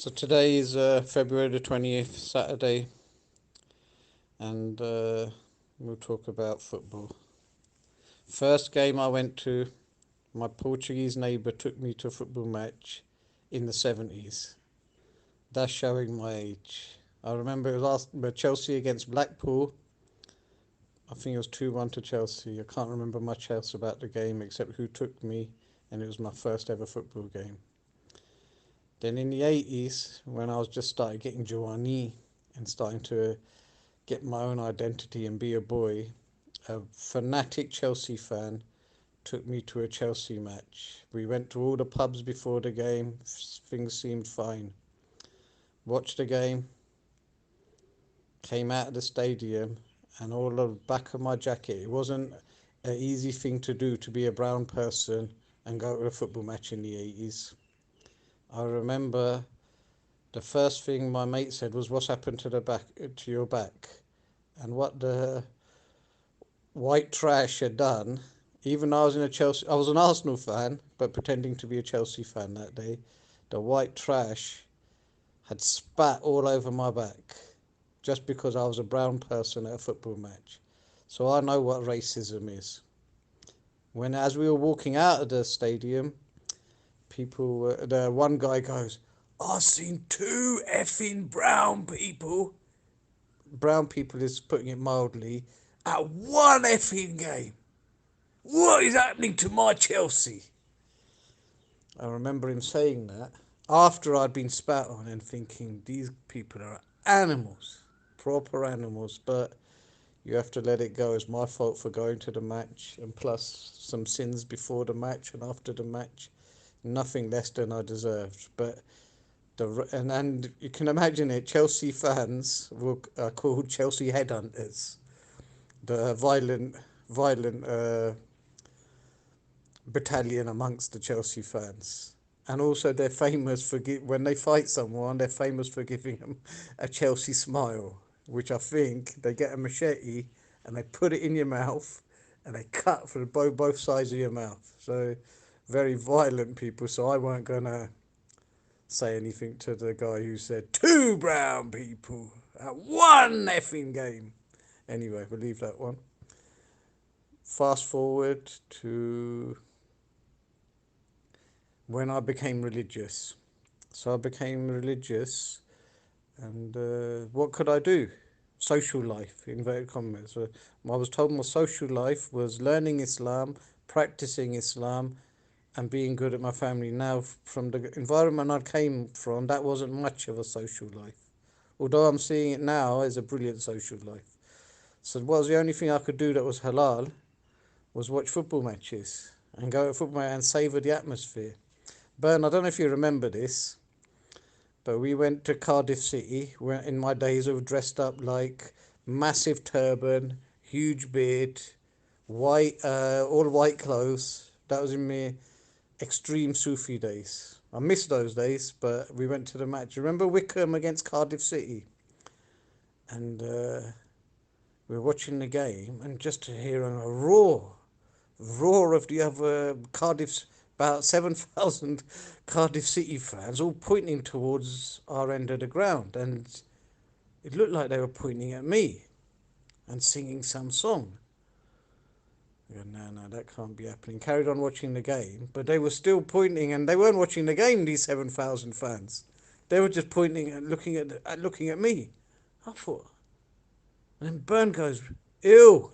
So today is February the 20th, Saturday, and we'll talk about football. First game I went to, my Portuguese neighbour took me to a football match in the 70s. That's showing my age. I remember it was Chelsea against Blackpool. I think it was 2-1 to Chelsea. I can't remember much else about the game except who took me, and it was my first ever football game. Then in the 80s, when I was just starting getting Giovanni and starting to get my own identity and be a boy, a fanatic Chelsea fan took me to a Chelsea match. We went to all the pubs before the game, things seemed fine. Watched the game, came out of the stadium, and all the back of my jacket, it wasn't an easy thing to do to be a brown person and go to a football match in the 80s. I remember the first thing my mate said was, "What's happened to your back?" And what the white trash had done, even though I was an Arsenal fan, but pretending to be a Chelsea fan that day, the white trash had spat all over my back just because I was a brown person at a football match. So I know what racism is. As we were walking out of the stadium, the one guy goes, "I've seen two effing brown people." Brown people is putting it mildly, at one effing game. What is happening to my Chelsea? I remember him saying that after I'd been spat on and thinking, these people are animals, proper animals, but you have to let it go. It's my fault for going to the match, and plus some sins before the match and after the match. Nothing less than I deserved. But and you can imagine it, Chelsea fans are called Chelsea headhunters. The violent battalion amongst the Chelsea fans. And also they're famous for, when they fight someone, they're famous for giving them a Chelsea smile, which I think they get a machete and they put it in your mouth and they cut for both sides of your mouth. So very violent people. So I weren't going to say anything to the guy who said two brown people at one effing game. Anyway, we'll leave that one. Fast forward to when I became religious. So I became religious, and what could I do? Social life, inverted commas. I was told my social life was learning Islam, practicing Islam, and being good at my family. Now, from the environment I came from, that wasn't much of a social life. Although I'm seeing it now as a brilliant social life. So what was the only thing I could do that was halal was watch football matches and go to a football match and savour the atmosphere. Bern, I don't know if you remember this, but we went to Cardiff City in my days of dressed up like massive turban, huge beard, all white clothes. That was in my extreme Sufi days. I miss those days, but we went to the match. Remember Wickham against Cardiff City? And we were watching the game, and just to hear a roar of the other Cardiff's, about 7,000 Cardiff City fans all pointing towards our end of the ground, and it looked like they were pointing at me and singing some song. I go, no, that can't be happening. Carried on watching the game, but they were still pointing, and they weren't watching the game, these 7,000 fans. They were just pointing and looking at me. I thought, and then Byrne goes, ew,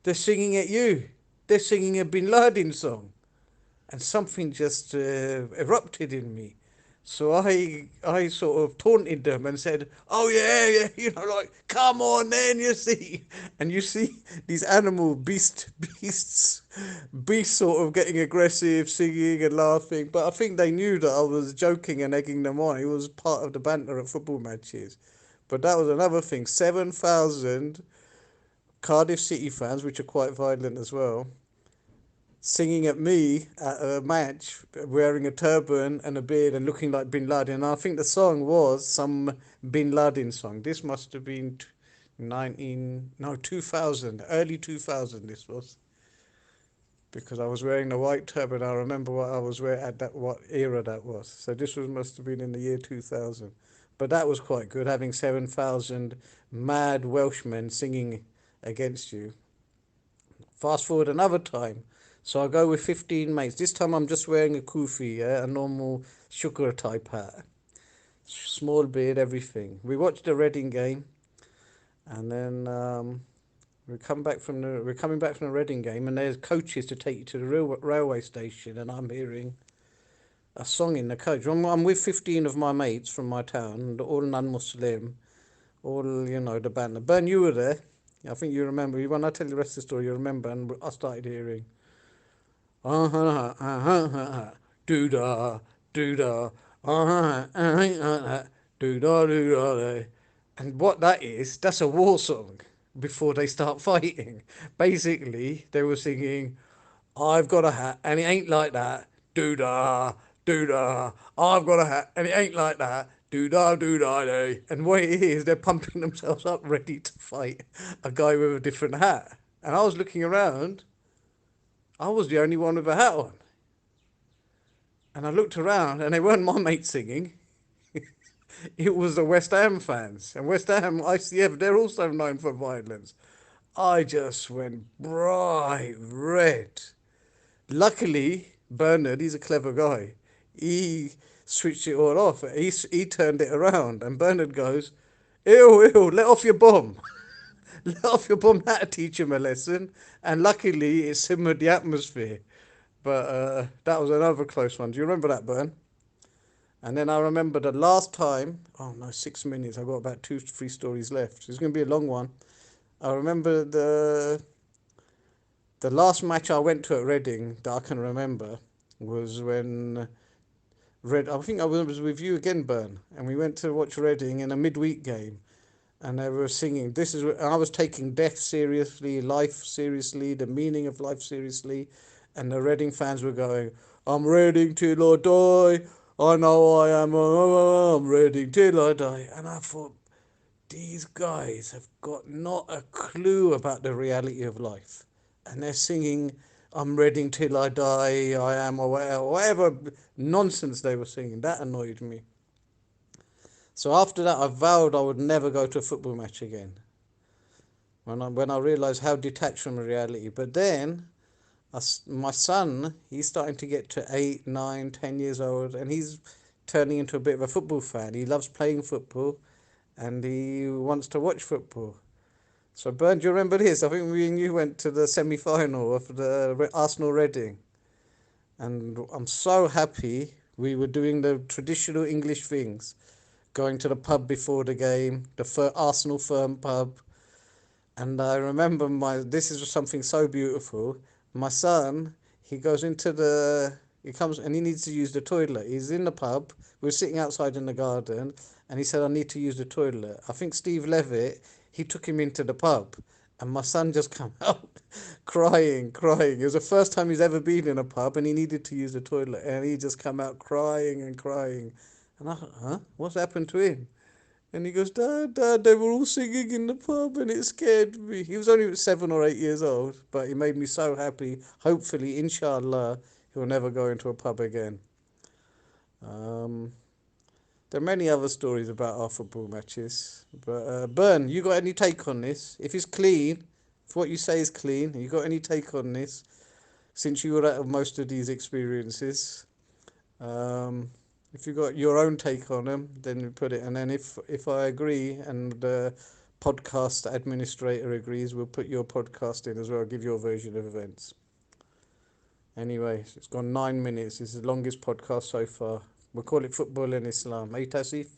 they're singing at you. They're singing a Bin Laden song. And something just erupted in me. So I sort of taunted them and said, "Oh yeah, like, come on then, you see." And you see these animal beasts sort of getting aggressive, singing and laughing. But I think they knew that I was joking and egging them on. It was part of the banter at football matches. But that was another thing. 7,000 Cardiff City fans, which are quite violent as well, singing at me at a match, wearing a turban and a beard and looking like Bin Laden. And I think the song was some Bin Laden song. This must have been 2000, early 2000 this was. because I was wearing the white turban. I remember what I was wearing at that, what era that was. So this was must have been in the year 2000. But that was quite good, having 7,000 mad Welshmen singing against you. Fast forward another time. So I go with 15 mates. This time I'm just wearing a kufi, yeah, a normal shukr type hat. Small beard, everything. We watched the Reading game, and then we're coming back from the Reading game, and there's coaches to take you to the railway station, and I'm hearing a song in the coach. I'm with 15 of my mates from my town, all non-Muslim, all, the band. Ben, you were there. I think you remember. When I tell you the rest of the story, you remember, and I started hearing, doo-da, doo-da, doo-da, doo-da. And what that is, that's a war song before they start fighting. Basically, they were singing, I've got a hat and it ain't like that. Doo-da, doo-da. I've got a hat and it ain't like that. Doo-da, doo-da, day. And what it is, they're pumping themselves up ready to fight a guy with a different hat. And I was looking around. I was the only one with a hat on. And I looked around and they weren't my mates singing. It was the West Ham fans. And West Ham, ICF, they're also known for violence. I just went bright red. Luckily, Bernard, he's a clever guy. He switched it all off. He turned it around. And Bernard goes, ew, ew, let off your bomb. Let off your bomb, that'll teach him a lesson. And luckily, it simmered the atmosphere. But that was another close one. Do you remember that, Bern? And then I remember the last time, oh no, 6 minutes. I've got about 2, 3 stories left. It's going to be a long one. I remember the last match I went to at Reading that I can remember was when I think I was with you again, Bern, and we went to watch Reading in a midweek game, and they were singing. I was taking death seriously, life seriously, the meaning of life seriously, and the Reading fans were going, "I'm Reading till I die. I know I am. I'm Reading till I die." And I thought, these guys have got not a clue about the reality of life. And they're singing, I'm Reading till I die, I am, or whatever nonsense they were singing. That annoyed me. So after that, I vowed I would never go to a football match again. When I realised how detached from reality. But then, my son, he's starting to get to 8, 9, 10 years old, and he's turning into a bit of a football fan. He loves playing football, and he wants to watch football. So, Bernd, do you remember this? I think me and you went to the semi-final of the Arsenal Reading. And I'm so happy we were doing the traditional English things. Going to the pub before the game, the Arsenal Firm pub. And I remember this is something so beautiful. My son, he goes he comes and he needs to use the toilet. He's in the pub. We're sitting outside in the garden, and he said, I need to use the toilet. I think Steve Levitt, he took him into the pub, and my son just come out crying. It was the first time he's ever been in a pub, and he needed to use the toilet, and he just come out crying. And I thought, huh? What's happened to him? And he goes, Dad, they were all singing in the pub and it scared me. He was only 7 or 8 years old, but he made me so happy. Hopefully, inshallah, he'll never go into a pub again. There are many other stories about our football matches. But, Bern, you got any take on this? If it's clean, if what you say is clean, you got any take on this? Since you were at most of these experiences. If you got your own take on them, then you put it. And then if I agree and the podcast administrator agrees, we'll put your podcast in as well. Give your version of events. Anyway, it's gone 9 minutes. It's the longest podcast so far. We'll call it Football in Islam. Tasif?